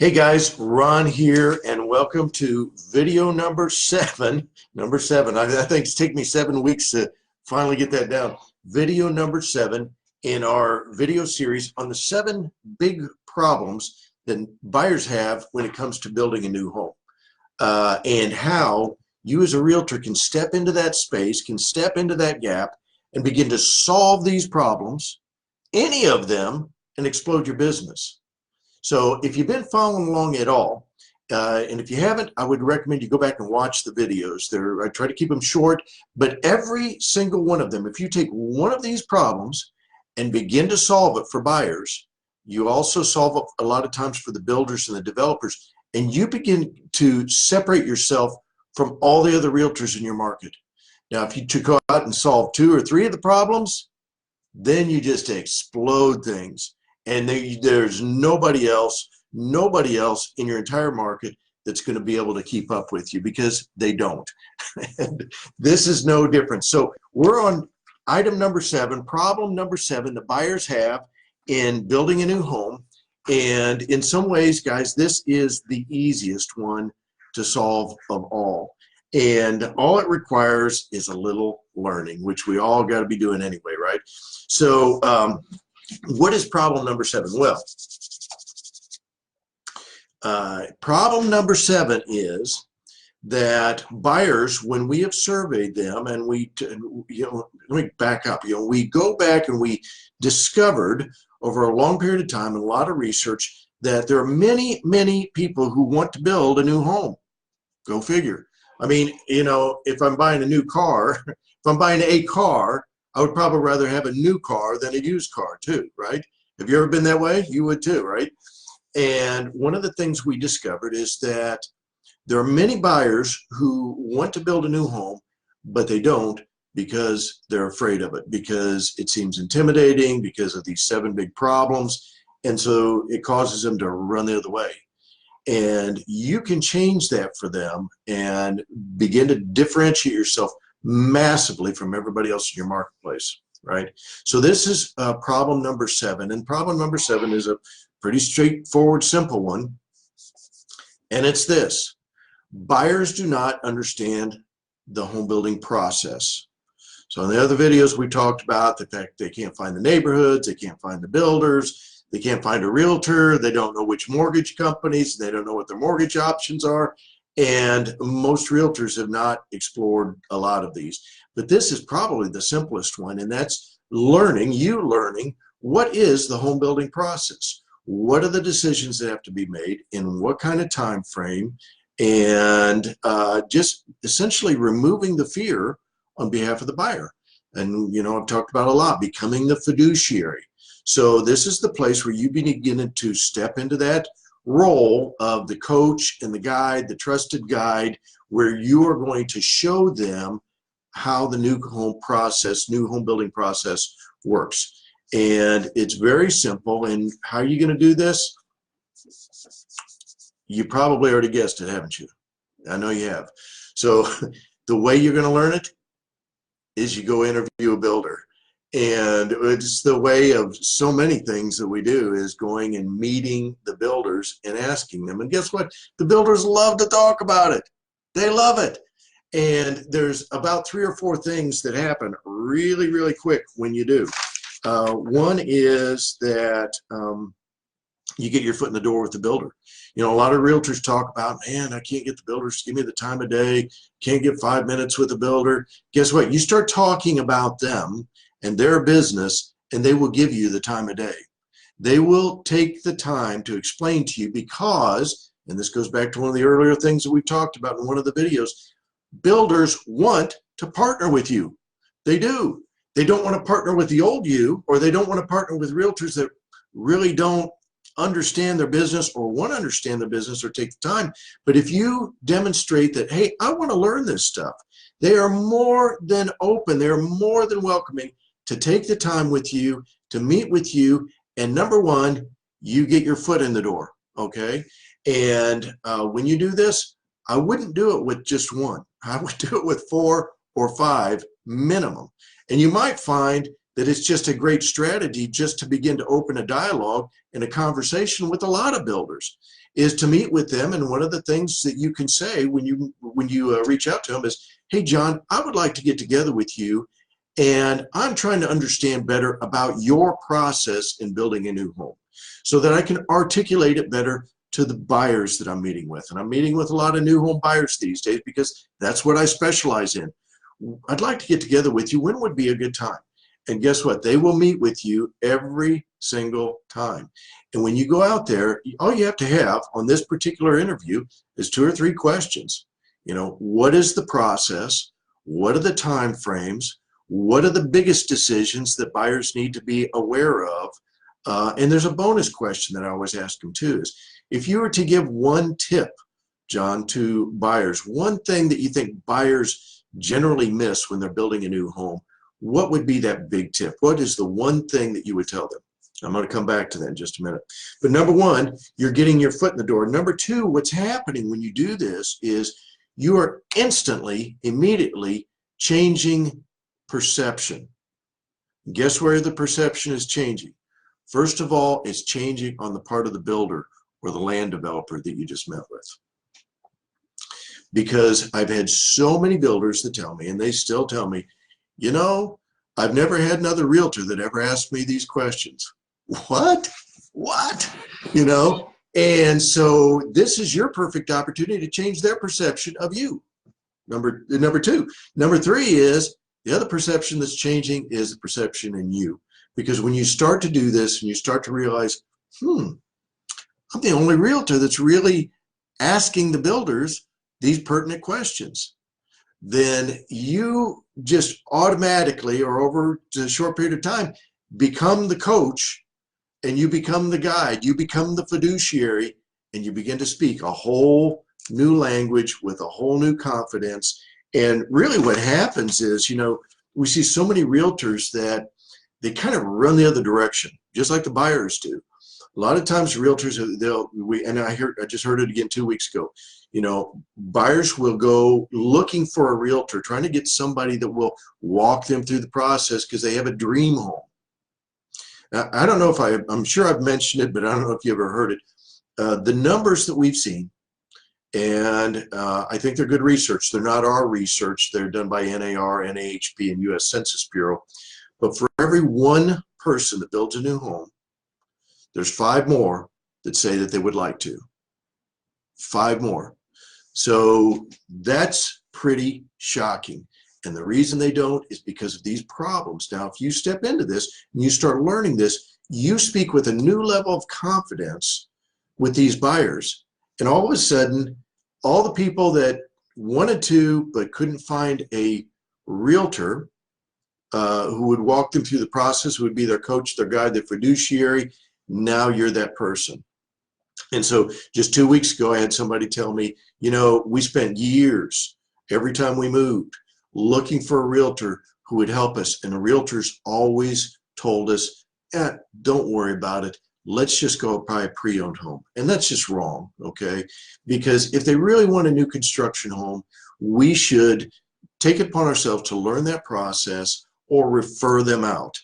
Hey guys, Ron here, and welcome to video number seven. Number seven. I think it's taken me 7 weeks to finally get that down. Video number 7 in our video series on the 7 big problems that buyers have when it comes to building a new home, and how you as a realtor can step into that space, can step into that gap, and begin to solve these problems, any of them, and explode your business. So if you've been following along at all, and if you haven't, I would recommend you go back and watch the videos. I try to keep them short, but every single one of them, if you take one of these problems and begin to solve it for buyers, you also solve it a lot of times for the builders and the developers, and you begin to separate yourself from all the other realtors in your market. Now, if you go out and solve 2 or 3 of the problems, then you just explode things. And there's nobody else in your entire market that's going to be able to keep up with you, because they don't. And this is no different. So we're on item number 7, problem number 7 that buyers have in building a new home. And in some ways, guys, this is the easiest one to solve of all. And all it requires is a little learning, which we all got to be doing anyway, right? So what is problem number 7? Well, problem number 7 is that buyers, when we have surveyed them, and let me back up. We go back and we discovered over a long period of time and a lot of research that there are many, many people who want to build a new home. Go figure. I mean, if I'm buying a new car, if I'm buying a car, I would probably rather have a new car than a used car too, right? Have you ever been that way? You would too, right? And one of the things we discovered is that there are many buyers who want to build a new home, but they don't, because they're afraid of it, because it seems intimidating, because of these 7 big problems. And so it causes them to run the other way. And you can change that for them and begin to differentiate yourself massively from everybody else in your marketplace, right? So this is problem number 7, and problem number 7 is a pretty straightforward, simple one, and it's this: buyers do not understand the home building process. So in the other videos we talked about the fact they can't find the neighborhoods, they can't find the builders, they can't find a realtor, they don't know which mortgage companies, they don't know what their mortgage options are. And most realtors have not explored a lot of these. But this is probably the simplest one, and that's learning what is the home building process. What are the decisions that have to be made, in what kind of time frame, and just essentially removing the fear on behalf of the buyer. And I've talked about a lot, becoming the fiduciary. So this is the place where you begin to step into that role of the coach and the guide, the trusted guide, where you are going to show them how the new home building process works. And it's very simple. And how are you going to do this? You probably already guessed it, haven't you? I know you have. So the way you're going to learn it is you go interview a builder. And it's the way of so many things that we do, is going and meeting the builders and asking them. And guess what? The builders love to talk about it. They love it. And there's about 3 or 4 things that happen really, really quick when you do. One is that you get your foot in the door with the builder. A lot of realtors talk about, man, I can't get the builders to give me the time of day, can't get 5 minutes with the builder. Guess what? You start talking about them and their business, and they will give you the time of day. They will take the time to explain to you, because, and this goes back to one of the earlier things that we talked about in one of the videos, builders want to partner with you. They do. They don't want to partner with the old you, or they don't want to partner with realtors that really don't understand their business or want to understand their business or take the time. But if you demonstrate that, hey, I want to learn this stuff, they are more than open, they're more than welcoming to take the time with you, to meet with you, and number 1, you get your foot in the door, okay? And when you do this, I wouldn't do it with just 1. I would do it with 4 or 5 minimum. And you might find that it's just a great strategy just to begin to open a dialogue and a conversation with a lot of builders. is to meet with them. And one of the things that you can say when you reach out to them is, hey, John, I would like to get together with you, and I'm trying to understand better about your process in building a new home so that I can articulate it better to the buyers that I'm meeting with. And I'm meeting with a lot of new home buyers these days because that's what I specialize in. I'd like to get together with you. When would be a good time? And guess what? They will meet with you every single time. And when you go out there, all you have to have on this particular interview is 2 or 3 questions. You know, what is the process? What are the time frames? What are the biggest decisions that buyers need to be aware of? And there's a bonus question that I always ask them too, is if you were to give one tip, John, to buyers, one thing that you think buyers generally miss when they're building a new home, what would be that big tip? What is the one thing that you would tell them? I'm going to come back to that in just a minute. But number 1, you're getting your foot in the door. Number 2, what's happening when you do this is you are instantly, immediately changing perception. Guess where the perception is changing? First of all, it's changing on the part of the builder or the land developer that you just met with. Because I've had so many builders that tell me, and they still tell me, you know, I've never had another realtor that ever asked me these questions. What? You know, and so this is your perfect opportunity to change their perception of you. Number 2. Number 3 is the other perception that's changing is the perception in you. Because when you start to do this and you start to realize, I'm the only realtor that's really asking the builders these pertinent questions, then you just automatically, or over a short period of time, become the coach, and you become the guide, you become the fiduciary, and you begin to speak a whole new language with a whole new confidence. And really what happens is, you know, we see so many realtors that they kind of run the other direction, just like the buyers do. A lot of times realtors, I just heard it again 2 weeks ago, you know, buyers will go looking for a realtor, trying to get somebody that will walk them through the process because they have a dream home. Now, I don't know if I'm sure I've mentioned it, but I don't know if you ever heard it. The numbers that we've seen, and I think they're good research. They're not our research. They're done by NAR, NAHB, and U.S. Census Bureau. But for every 1 person that builds a new home, there's 5 more that say that they would like to. 5 more. So that's pretty shocking. And the reason they don't is because of these problems. Now, if you step into this and you start learning this, you speak with a new level of confidence with these buyers. And all of a sudden, all the people that wanted to but couldn't find a realtor who would walk them through the process, who would be their coach, their guide, their fiduciary, now you're that person. And so just 2 weeks ago, I had somebody tell me, you know, we spent years, every time we moved, looking for a realtor who would help us. And the realtors always told us, don't worry about it. Let's just go buy a pre-owned home. And that's just wrong, okay? Because if they really want a new construction home, we should take it upon ourselves to learn that process or refer them out.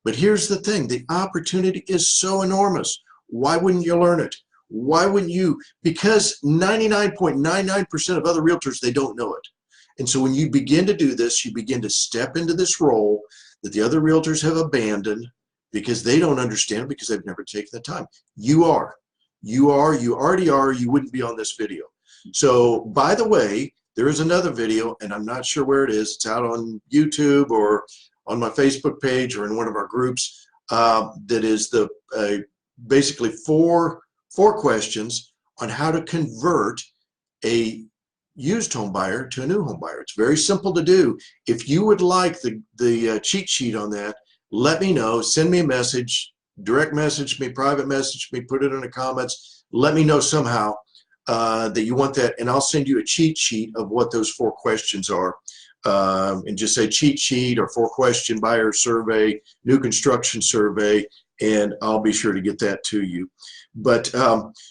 But here's the thing, the opportunity is so enormous. Why wouldn't you learn it? Why wouldn't you? Because 99.99% of other realtors, they don't know it. And so when you begin to do this, you begin to step into this role that the other realtors have abandoned because they don't understand, because they've never taken the time. You already are, you wouldn't be on this video. So by the way, there is another video, and I'm not sure where it is. It's out on YouTube or on my Facebook page or in one of our groups, that is the basically four questions on how to convert a used home buyer to a new home buyer. It's very simple to do. If you would like the cheat sheet on that, let me know. Send me a message, direct message me, private message me, put it in the comments. Let me know somehow that you want that, and I'll send you a cheat sheet of what those 4 questions are. And just say cheat sheet or 4-question buyer survey, new construction survey, and I'll be sure to get that to you. But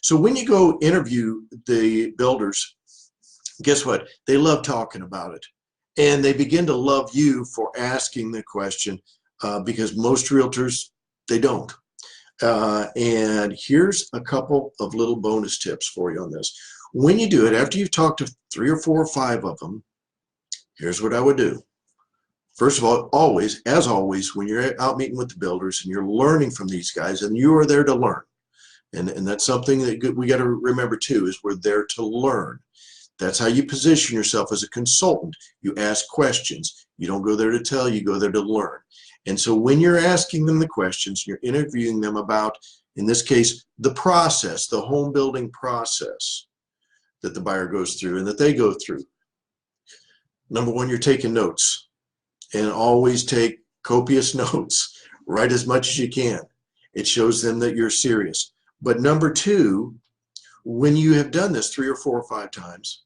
so when you go interview the builders, guess what? They love talking about it, and they begin to love you for asking the question, because most realtors, they don't. And here's a couple of little bonus tips for you on this. When you do it, after you've talked to 3 or 4 or 5 of them, here's what I would do. First of all, always, as always, when you're out meeting with the builders and you're learning from these guys, and you are there to learn, and that's something that we got to remember too, is we're there to learn. That's how you position yourself as a consultant. You ask questions. You don't go there to tell, you go there to learn. And so when you're asking them the questions, you're interviewing them about, in this case, the process, the home building process that the buyer goes through and that they go through. Number one, you're taking notes, and always take copious notes. Write as much as you can. It shows them that you're serious. But number two, when you have done this 3 or 4 or 5 times,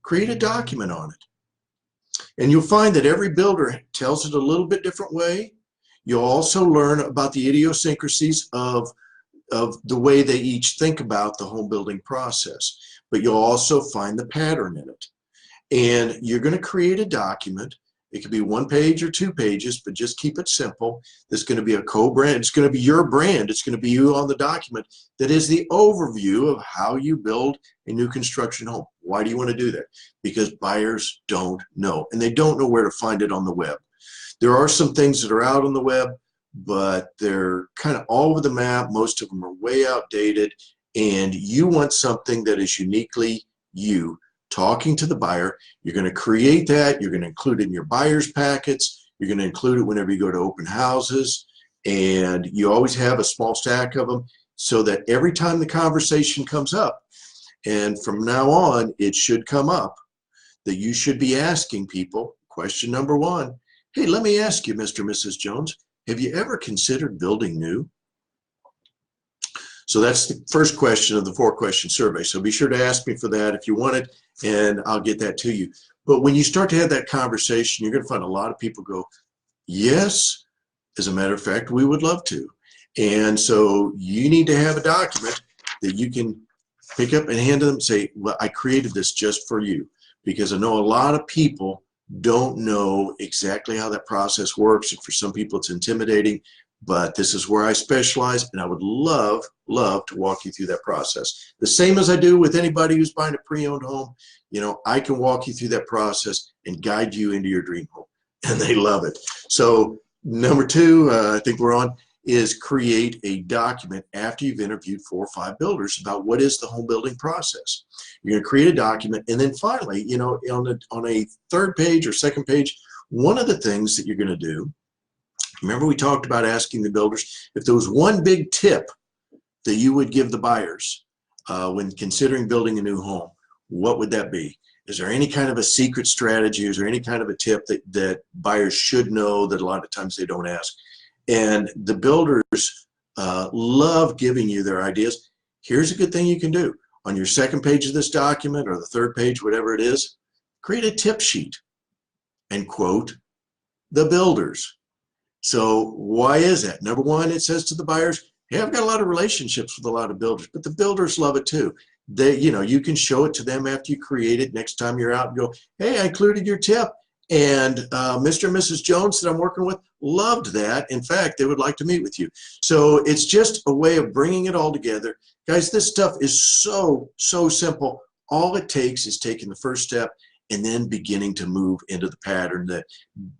create a document on it. And you'll find that every builder tells it a little bit different way. You'll also learn about the idiosyncrasies of the way they each think about the home building process. But you'll also find the pattern in it. And you're going to create a document. It could be 1 page or 2 pages, but just keep it simple. There's going to be a co-brand. It's going to be your brand. It's going to be you on the document that is the overview of how you build a new construction home. Why do you want to do that? Because buyers don't know, and they don't know where to find it on the web. There are some things that are out on the web, but they're kind of all over the map. Most of them are way outdated, and you want something that is uniquely you. Talking to the buyer, you're going to create that. You're going to include it in your buyer's packets. You're going to include it whenever you go to open houses, and you always have a small stack of them so that every time the conversation comes up, and from now on it should come up, that you should be asking people, question number 1, hey, let me ask you, Mr. and Mrs. Jones, have you ever considered building new? So that's the first question of the 4-question survey. So be sure to ask me for that if you want it, and I'll get that to you. But when you start to have that conversation, you're going to find a lot of people go, yes, as a matter of fact, we would love to. And so you need to have a document that you can pick up and hand to them and say, well, I created this just for you. Because I know a lot of people don't know exactly how that process works. And for some people, it's intimidating. But this is where I specialize, and I would love to walk you through that process. The same as I do with anybody who's buying a pre-owned home. You know, I can walk you through that process and guide you into your dream home, and they love it. So number 2, I think we're on, is create a document after you've interviewed 4 or 5 builders about what is the home building process. You're going to create a document, and then finally, you know, on a 3rd page or 2nd page, one of the things that you're going to do, remember we talked about asking the builders if there was one big tip that you would give the buyers when considering building a new home, what would that be? Is there any kind of a secret strategy? Is there any kind of a tip that buyers should know that a lot of times they don't ask? And the builders love giving you their ideas. Here's a good thing you can do. On your 2nd page of this document or the 3rd page, whatever it is, create a tip sheet and quote the builders. So why is that? Number 1, it says to the buyers, hey, I've got a lot of relationships with a lot of builders, but the builders love it too. They, you know, you can show it to them after you create it. Next time you're out and go, hey, I included your tip. And Mr. and Mrs. Jones that I'm working with loved that. In fact, they would like to meet with you. So it's just a way of bringing it all together. Guys, this stuff is so simple. All it takes is taking the first step and then beginning to move into the pattern that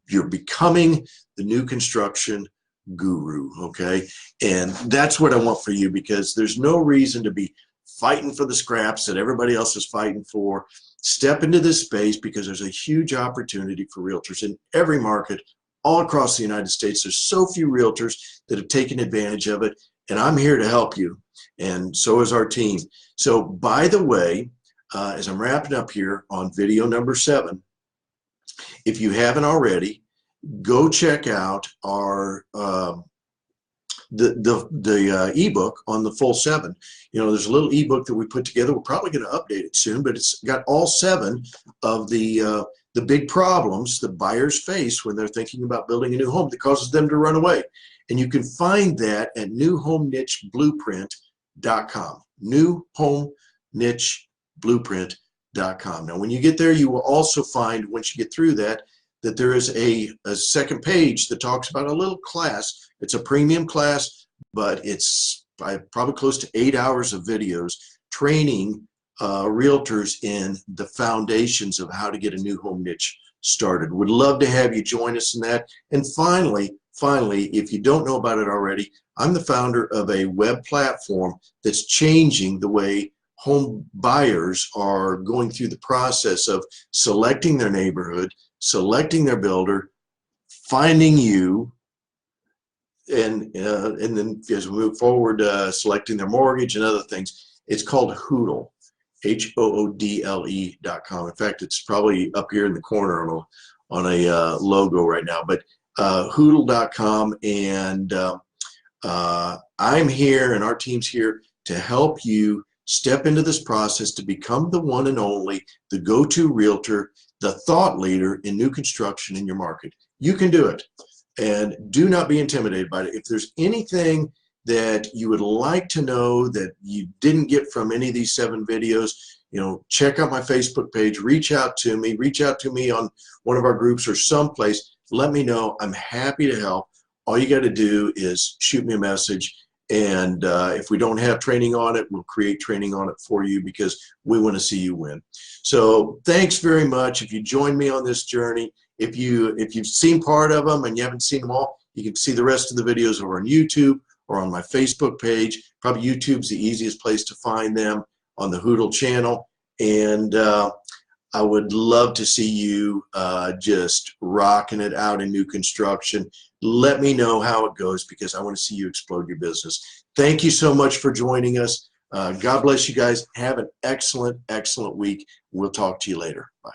you're becoming the new construction guru, okay? And that's what I want for you, because there's no reason to be fighting for the scraps that everybody else is fighting for. Step into this space, because there's a huge opportunity for realtors in every market all across the United States. There's so few realtors that have taken advantage of it, and I'm here to help you, and so is our team. So by the way, as I'm wrapping up here on video number 7, if you haven't already, go check out our the ebook on the full 7. You know, there's a little ebook that we put together. We're probably going to update it soon, but it's got all 7 of the big problems that buyers face when they're thinking about building a new home that causes them to run away. And you can find that at newhomenicheblueprint.com. newhomenicheblueprint.com. Now, when you get there, you will also find, once you get through that there is a 2nd page that talks about a little class. It's a premium class but it's probably close to 8 hours of videos training realtors in the foundations of how to get a new home niche started. Would love to have you join us in that. And finally, if you don't know about it already, I'm the founder of a web platform that's changing the way home buyers are going through the process of selecting their neighborhood, selecting their builder, finding you, and then as we move forward, selecting their mortgage and other things. It's called Hoodle, HOODLE.com. In fact, it's probably up here in the corner on a logo right now, but Hoodle.com, and I'm here and our team's here to help you step into this process to become the one and only, the go-to realtor, the thought leader in new construction in your market. You can do it, and do not be intimidated by it. If there's anything that you would like to know that you didn't get from any of these 7 videos, check out my Facebook page, reach out to me on one of our groups or someplace. Let me know. I'm happy to help. All you got to do is shoot me a message, and if we don't have training on it, we'll create training on it for you, because we want to see you win. So thanks very much. If you join me on this journey, if you've seen part of them and you haven't seen them all, you can see the rest of the videos over on YouTube or on my Facebook page. Probably YouTube's the easiest place to find them, on the Hoodle channel. And I would love to see you just rocking it out in new construction. Let me know how it goes, because I want to see you explode your business. Thank you so much for joining us. God bless you guys. Have an excellent, excellent week. We'll talk to you later. Bye.